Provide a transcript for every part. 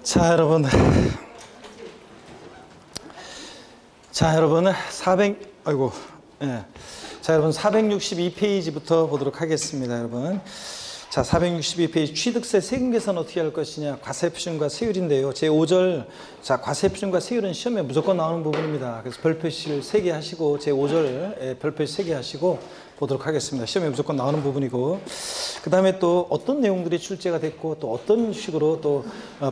자, 여러분. 자, 여러분. 462페이지부터 보도록 하겠습니다, 여러분. 자, 462페이지 취득세 세금 계산 어떻게 할 것이냐, 과세표준과 세율인데요. 제5절, 자, 과세표준과 세율은 시험에 무조건 나오는 부분입니다. 그래서 별표시를 3개 하시고, 제5절 별표시 3개 하시고 보도록 하겠습니다. 시험에 무조건 나오는 부분이고, 그 다음에 또 어떤 내용들이 출제가 됐고, 또 어떤 식으로 또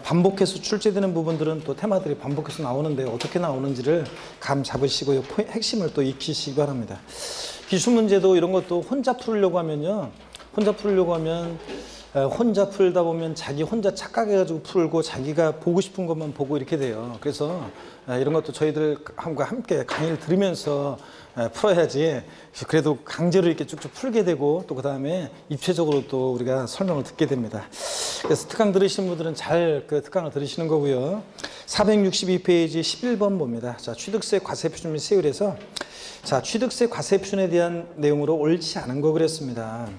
반복해서 출제되는 부분들은 또 테마들이 반복해서 나오는데 어떻게 나오는지를 감 잡으시고요. 핵심을 또 익히시기 바랍니다. 기출 문제도 이런 것도 혼자 풀려고 하면요. 혼자 풀다 보면 자기 혼자 착각해가지고 풀고 자기가 보고 싶은 것만 보고 이렇게 돼요. 그래서 이런 것도 저희들과 함께 강의를 들으면서 풀어야지 그래도 강제로 이렇게 쭉쭉 풀게 되고 또 그 다음에 입체적으로 또 우리가 설명을 듣게 됩니다. 그래서 특강 들으신 분들은 잘 그 특강을 들으시는 거고요. 462페이지 11번 봅니다. 자, 취득세 과세표준 및 세율에서 자, 취득세 과세표준에 대한 내용으로 옳지 않은 거 그랬습니다.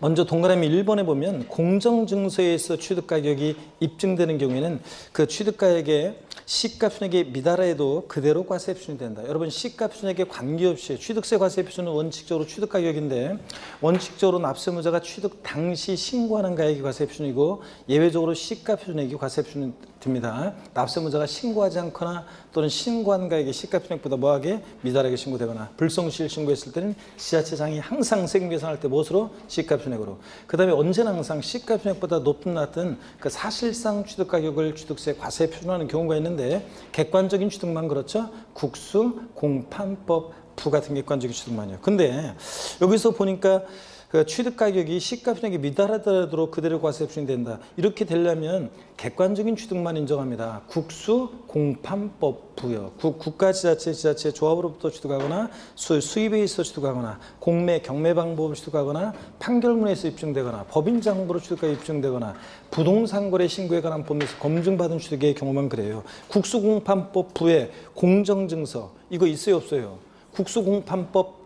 먼저 동그라미 1번에 보면 공정증서에서 취득가격이 입증되는 경우에는 그 취득가액의 시가표준액에 미달해도 그대로 과세표준이 된다. 여러분, 시가표준액에 관계없이 취득세 과세표준은 원칙적으로 취득가격인데 원칙적으로 납세무자가 취득 당시 신고하는 가액이 과세표준이고 예외적으로 시가표준액이 과세표준이 됩니다. 납세무자가 신고하지 않거나 또는 신고한 가액이 시가표준액보다 뭐하게 미달하게 신고되거나 불성실 신고했을 때는 지자체장이 항상 세금 계산할 때 무엇으로? 시가표준액으로. 그 다음에 언제나 항상 시가표준액보다 높든 낮든 그 사실상 취득가격을 취득세 과세표준하는 경우가 있는데 객관적인 취득만 그렇죠? 국수, 공판법, 부 같은 객관적인 취득만이요. 근데 여기서 보니까 그 취득가격이 시가표준액에 미달하더라도 그대로 과세표준이 된다. 이렇게 되려면 객관적인 취득만 인정합니다. 국수, 공판법, 부요. 국가, 지자체, 조합으로부터 취득하거나 수입에 있어 취득하거나 공매, 경매 방법을 취득하거나 판결문에서 입증되거나 법인장부로 취득가액이 입증되거나 부동산 거래 신고에 관한 법에서 검증받은 취득의 경우만 그래요. 국수, 공판법, 부에 공정증서 이거 있어요, 없어요? 국수, 공판법,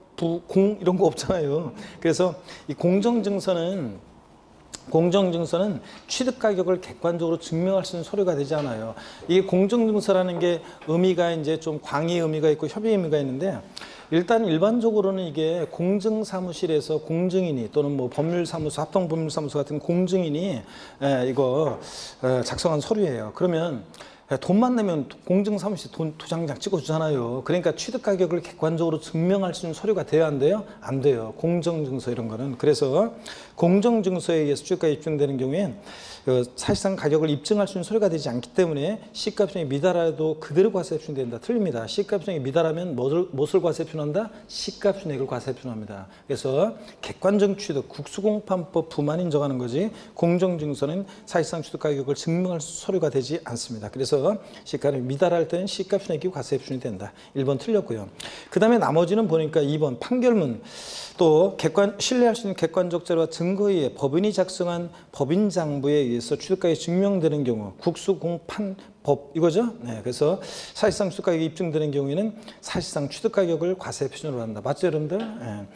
공 이런 거 없잖아요. 그래서 이 공정증서는 취득가격을 객관적으로 증명할 수 있는 서류가 되지 않아요. 이게 공정증서라는 게 의미가 이제 좀 광의 의미가 있고 협의의 의미가 있는데 일단 일반적으로는 이게 공증사무실에서 공증인이 또는 뭐 법률사무소, 합동법률사무소 같은 공증인이 이거 작성한 서류예요. 그러면 돈만 내면 공증사무실 도장장 찍어주잖아요. 그러니까 취득가격을 객관적으로 증명할 수 있는 서류가 돼야 안 돼요? 안 돼요. 공정증서 이런 거는. 그래서 공정증서에 의해서 취득가격이 입증되는 경우엔 사실상 가격을 입증할 수 있는 서류가 되지 않기 때문에 시가표준액이 미달하여도 그대로 과세표준이 된다. 틀립니다. 시가표준액이 미달하면 무엇을 과세표준한다? 시가표준액을 과세표준합니다. 그래서 객관적 취득, 국수공판법 부만 인정하는 거지 공정증서는 사실상 취득가격을 증명할 서류가 되지 않습니다. 그래서 시가표준액이 미달할 때는 시가표준액이 과세표준이 된다. 1번 틀렸고요. 그 다음에 나머지는 보니까 2번 판결문 또 신뢰할 수 있는 객관적 자료와 증거에 의해 법인이 작성한 법인장부에 의해서 취득가격이 증명되는 경우 국수공판법 이거죠. 네, 그래서 사실상 취득가격이 입증되는 경우에는 사실상 취득가격을 과세표준으로 한다. 맞죠, 여러분들? 네.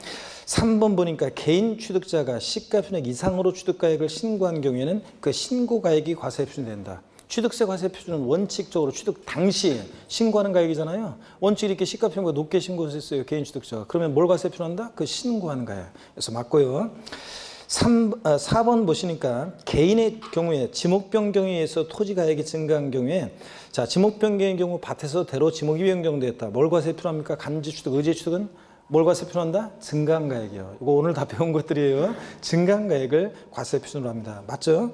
3번 보니까 개인 취득자가 시가표준액 이상으로 취득가액을 신고한 경우에는 그 신고가액이 과세표준이 된다. 취득세 과세표준은 원칙적으로 취득 당시 신고하는 가액이잖아요. 원칙 이렇게 시가표준보다 높게 신고했어요, 개인 취득자가. 그러면 뭘 과세표준한다? 그 신고하는 가액. 그래서 맞고요. 4번 보시니까 개인의 경우에 지목 변경에 의해서 토지 가액이 증가한 경우에 자, 지목 변경의 경우 밭에서 대로 지목이 변경됐다. 뭘 과세표준합니까? 간지 취득, 의제 취득은 뭘 과세표준한다? 증가한 가액이요. 이거 오늘 다 배운 것들이에요. 증가한 가액을 과세표준으로 합니다. 맞죠?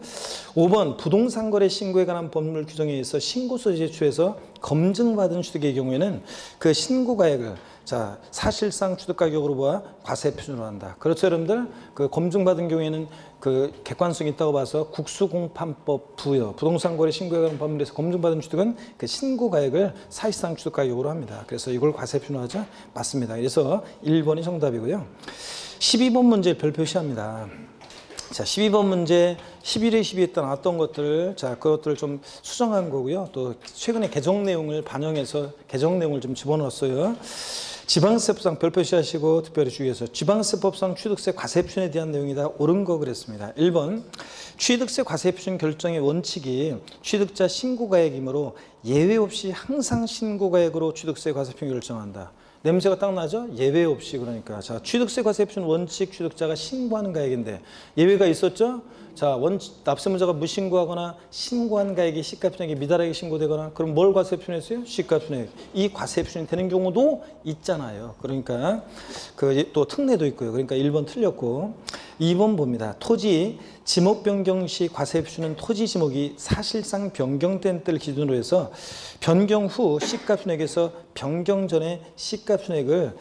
5번 부동산 거래 신고에 관한 법률 규정에 의해서 신고서 제출해서 검증받은 취득의 경우에는 그 신고 가액을 자, 사실상 취득가격으로 보아 과세표준으로 한다. 그렇죠, 여러분들? 그 검증받은 경우에는 그 객관성이 있다고 봐서 국수공판법 부여, 부동산 거래 신고에 관한 법률에서 검증받은 취득은 그 신고가액을 사실상 취득가격으로 합니다. 그래서 이걸 과세표준으로 하죠? 맞습니다. 그래서 1번이 정답이고요. 12번 문제 별표시합니다. 자, 12번 문제 11회 12회 때 나왔던 것들, 자, 그것들을 좀 수정한 거고요. 또 최근에 개정 내용을 반영해서 개정 내용을 좀 집어넣었어요. 지방세법상 별표시하시고 특별히 주의해서 지방세법상 취득세 과세표준에 대한 내용이 다 옳은 거 그랬습니다. 1번 취득세 과세표준 결정의 원칙이 취득자 신고가액이므로 예외 없이 항상 신고가액으로 취득세 과세표준 결정한다. 냄새가 딱 나죠? 예외 없이. 그러니까 자, 취득세 과세표준 원칙 취득자가 신고하는 가액인데 예외가 있었죠? 자, 납세문자가 무신고하거나 신고한 가액이 시가표준액이 미달하게 신고되거나 그럼 뭘 과세표준했어요? 시가표준액. 이 과세표준이 되는 경우도 있잖아요. 그러니까 그 또 특례도 있고요. 그러니까 1번 틀렸고 2번 봅니다. 토지 지목 변경 시 과세표준은 토지 지목이 사실상 변경된 때를 기준으로 해서 변경 후 시가표준액에서 변경 전에 시가표준액을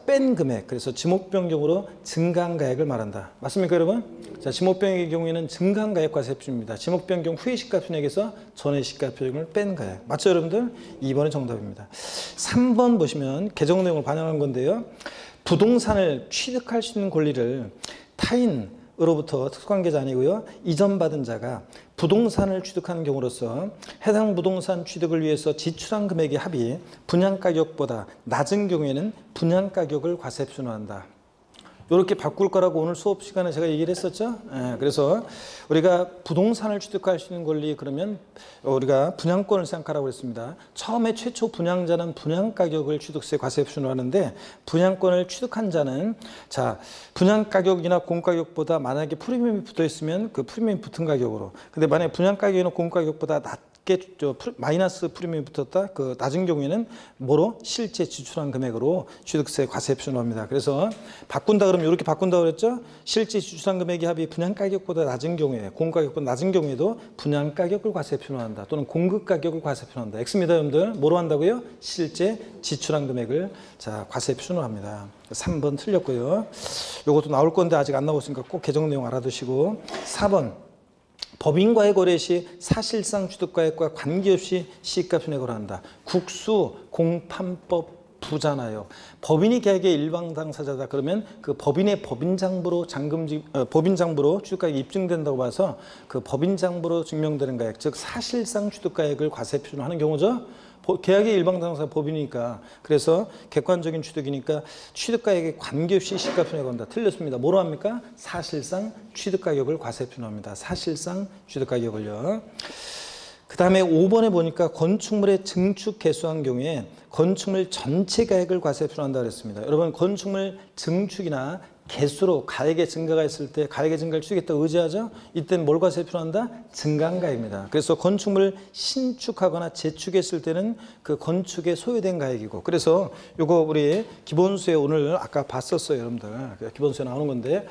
뺀 금액, 그래서 지목 변경으로 증가한 가액을 말한다. 맞습니까, 여러분? 자, 지목 변경의 경우에는 증가한 가액 과세표준입니다. 지목 변경 후의 시가표준액에서 전의 시가표준액을 뺀 가액. 맞죠, 여러분들? 2번이 정답입니다. 3번 보시면 개정 내용을 반영한 건데요. 부동산을 취득할 수 있는 권리를 타인으로부터 특수관계자 아니고요. 이전받은 자가 부동산을 취득하는 경우로서 해당 부동산 취득을 위해서 지출한 금액의 합이 분양가격보다 낮은 경우에는 분양가격을 과세표준화한다. 이렇게 바꿀 거라고 오늘 수업 시간에 제가 얘기를 했었죠. 그래서 우리가 부동산을 취득할 수 있는 권리 그러면 우리가 분양권을 생각하라고 했습니다. 처음에 최초 분양자는 분양가격을 취득세 과세표준으로 하는데 분양권을 취득한 자는 자 분양가격이나 공가격보다 만약에 프리미엄이 붙어 있으면 그 프리미엄이 붙은 가격으로 근데 만약에 분양가격이나 공가격보다 마이너스 프리미엄이 붙었다. 그 낮은 경우에는 뭐로? 실제 지출한 금액으로 취득세 과세표준을 합니다. 그래서 바꾼다 그러면 이렇게 바꾼다 그랬죠? 실제 지출한 금액의 합이 분양가격보다 낮은 경우에 공가격보다 낮은 경우에도 분양가격을 과세표준한다. 또는 공급가격을 과세표준한다. X입니다, 여러분들. 뭐로 한다고요? 실제 지출한 금액을 자 과세표준을 합니다. 3번 틀렸고요. 이것도 나올 건데 아직 안 나왔으니까 꼭 개정 내용 알아두시고 4번 법인과의 거래 시 사실상 취득가액과 관계없이 시가표준액으로 한다. 국수 공판법 부잖아요. 법인이 계약의 일방 당사자다 그러면 그 법인의 법인장부로 법인장부로 취득가액이 입증된다고 봐서 그 법인장부로 증명되는 가액, 즉 사실상 취득가액을 과세표준하는 경우죠. 계약의 일방 당사자 법인이니까 그래서 객관적인 취득이니까 취득가액에 관계없이 시가표준액을 한다. 틀렸습니다. 뭐로 합니까? 사실상 취득가격을 과세표준합니다. 사실상 취득가격을요. 그 다음에 5번에 보니까 건축물의 증축 개수한 경우에 건축물 전체 가액을 과세표준한다 그랬습니다. 여러분 건축물 증축이나 개수로 가액의 증가가 있을 때 가액의 증가를 추겠다 의지하죠. 이때는 뭘 과세표준한다? 증가한 가액입니다. 그래서 건축물을 신축하거나 재축했을 때는 그 건축에 소요된 가액이고 그래서 요거 우리 기본수에 오늘 아까 봤었어요, 여러분들. 기본수에 나오는 건데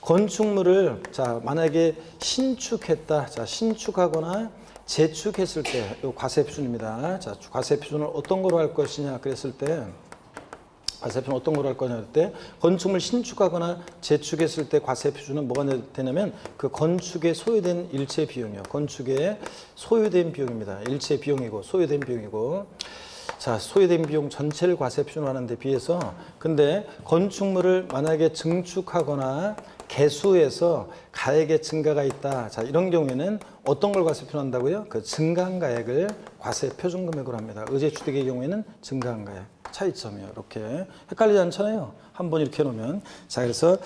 건축물을 자 만약에 신축했다. 자 신축하거나 재축했을 때 요 과세표준입니다. 자 과세표준을 어떤 거로 할 것이냐 그랬을 때 과세표준은 어떤 걸 할 거냐 할 때 건축물 신축하거나 재축했을 때 과세표준은 뭐가 되냐면 그 건축에 소요된 일체 비용이요. 건축에 소요된 비용입니다. 일체 비용이고 소요된 비용이고 자 소요된 비용 전체를 과세표준으로 하는 데 비해서 근데 건축물을 만약에 증축하거나 개수에서 가액의 증가가 있다. 자 이런 경우에는 어떤 걸 과세표준한다고요? 그 증가한 가액을 과세표준금액으로 합니다. 의제취득의 경우에는 증가한 가액. 차이점이요. 이렇게 헷갈리지 않잖아요. 한번 이렇게 해놓으면 자 그래서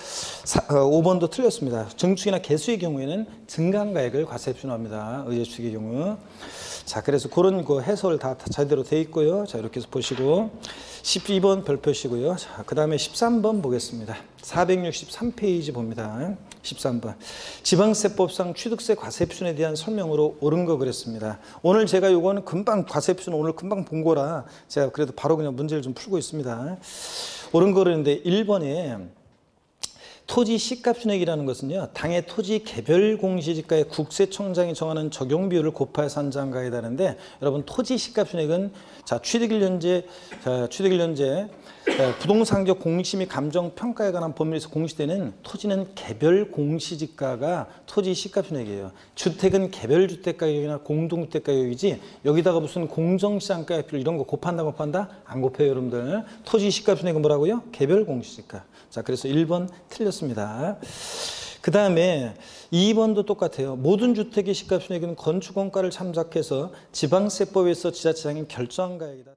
5번도 틀렸습니다. 증축이나 개수의 경우에는 증가한 가액을 과세표준합니다. 의제취득의 경우. 자 그래서 그런 거 해설 다 제대로 돼 있고요. 자 이렇게 해서 보시고 12번 별표시고요. 자 그 다음에 13번 보겠습니다. 463페이지 봅니다. 13번 지방세법상 취득세 과세표준에 대한 설명으로 옳은 거 그랬습니다. 오늘 제가 요거는 금방 과세표준 오늘 금방 본 거라 제가 그래도 바로 그냥 문제를 좀 풀고 있습니다. 옳은 거 그랬는데 1번에 토지 시가표준액이라는 것은요. 당해 토지 개별 공시지가의 국세청장이 정하는 적용 비율을 곱하여서 산정한 가이다는데 여러분 토지 시가표준액은 자 취득일 현재 부동산격 공시 및 감정평가에 관한 법률에서 공시되는 토지는 개별 공시지가가 토지 시가표준액이에요. 주택은 개별주택가격이나 공동주택가격이지 여기다가 무슨 공정시장가액 이런 거 곱한다 곱한다? 안 곱해요 여러분들. 토지 시가표준액은 뭐라고요? 개별 공시지가. 자 그래서 1번 틀렸습니다. 그 다음에 2번도 똑같아요. 모든 주택의 시가표준액은 건축원가를 참작해서 지방세법에서 지자체장이 결정한 가액이다.